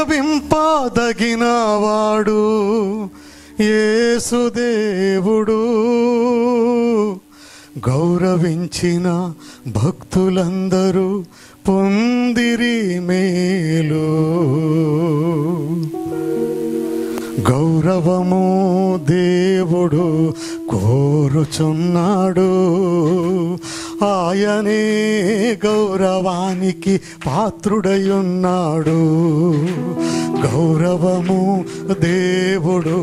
గౌరవింపదగినవాడు యేసుదేవుడు, గౌరవించిన భక్తులందరూ పొందిరి మేలు. గౌరవము దేవుడు కోరుచున్నాడు, ఆయనే గౌరవానికి పాత్రుడయున్నాడు. గౌరవము దేవుడు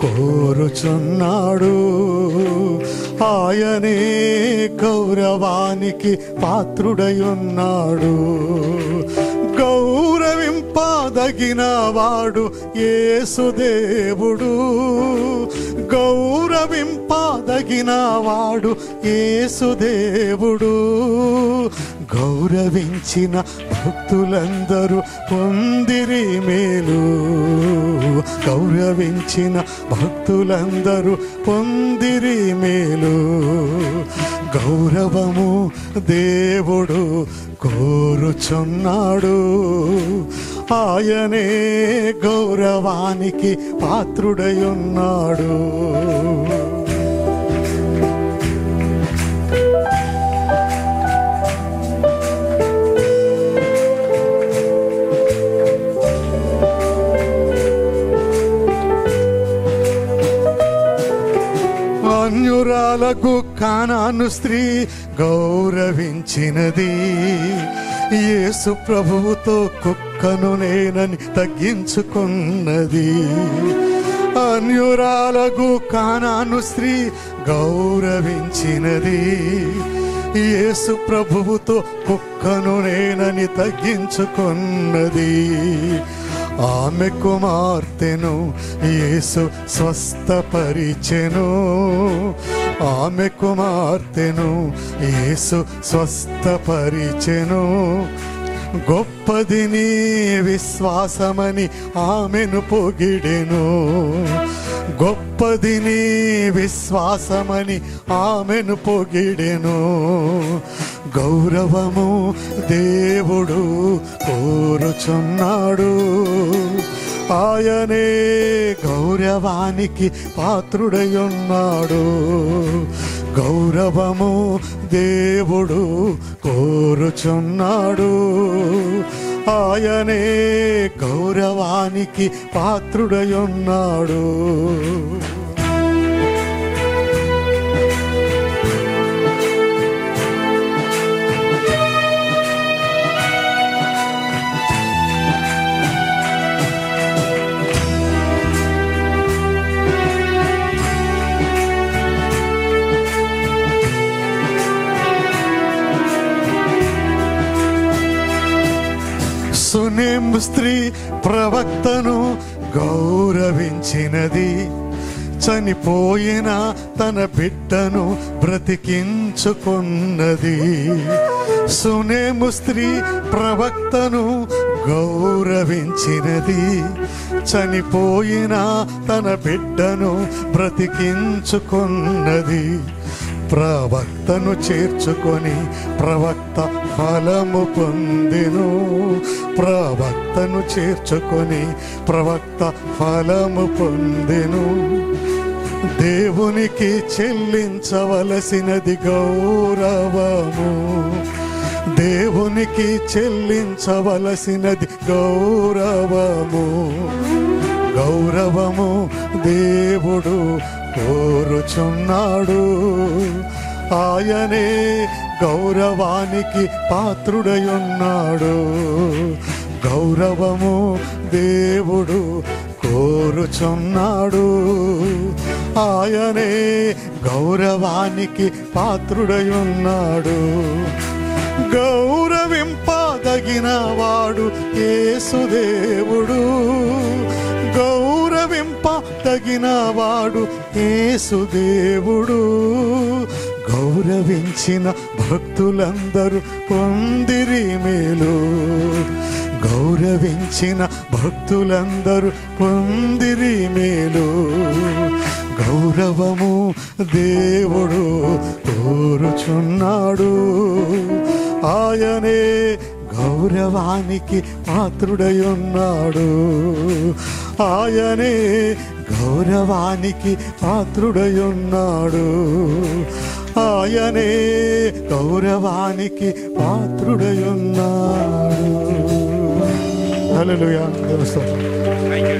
కోరుచున్నాడు, ఆయనే గౌరవానికి పాత్రుడయున్నాడు. గౌరవింపదగినవాడు యేసుదేవుడు, గౌరవింపదగినవాడు యేసుదేవుడు. గౌరవించిన భక్తులందరూ పొందిరి మేలు, గౌరవించిన భక్తులందరూ పొందిరి మేలు. గౌరవము దేవుడు కోరుచున్నాడు, ఆయనే గౌరవానికి పాత్రుడయున్నాడు. అన్యురాలకు కానాను స్త్రీ గౌరవించినది, యేసు ప్రభువుతో కుక్కను నేనని తగ్గించుకున్నది. అన్యురాలకు కానాను స్త్రీ గౌరవించినది, యేసు ప్రభువుతో కుక్కను నేనని తగ్గించుకున్నది. ఆమె కుమార్తెను యేసు స్వస్థపరిచెను, ఆమె కుమార్తెను యేసు స్వస్థపరిచెను. గొప్పది నీ విశ్వాసమని ఆమెను పొగిడెను, గొప్పది నీ విశ్వాసమని ఆమెను పొగిడెను. గౌరవము దేవుడు కోరుచున్నాడు, ఆయనే గౌరవానికి పాత్రుడయున్నాడు. గౌరవము దేవుడు కోరుచున్నాడు, ఆయనే గౌరవానికి పాత్రుడయున్నాడు. సునేము స్త్రీ ప్రవక్తను గౌరవించినది, చనిపోయిన తన బిడ్డను బ్రతికించుకున్నది. సునేము స్త్రీ ప్రవక్తను గౌరవించినది, చనిపోయిన తన బిడ్డను బ్రతికించుకున్నది. ప్రవక్తను చేర్చుకొని ప్రవక్త ఫలము పొందెను, ప్రవక్తను చేర్చుకొని ప్రవక్త ఫలము పొందెను. దేవునికి చెల్లించవలసినది గౌరవము, దేవునికి చెల్లించవలసినది గౌరవము. గౌరవము దేవుడు కోరుచున్నాడు, ఆయనే గౌరవానికి పాత్రుడయున్నాడు. గౌరవము దేవుడు కోరుచున్నాడు, ఆయనే గౌరవానికి పాత్రుడయున్నాడు. గౌరవింపదగినవాడు యేసుదేవుడు, గౌరవింపదగినవాడు యేసుదేవుడు. గౌరవించిన భక్తులందరూ పొందిరి మేలు, గౌరవించిన భక్తులందరూ పొందిరి మేలు. గౌరవము దేవుడు కోరుచున్నాడు, ఆయనే గౌరవానికి పాత్రుడై ఉన్నాడు. ఆయనే గౌరవానికి పాత్రుడై ఉన్నాడు. ఆయనే గౌరవానికి పాత్రుడై ఉన్నాడు. హల్లెలూయా.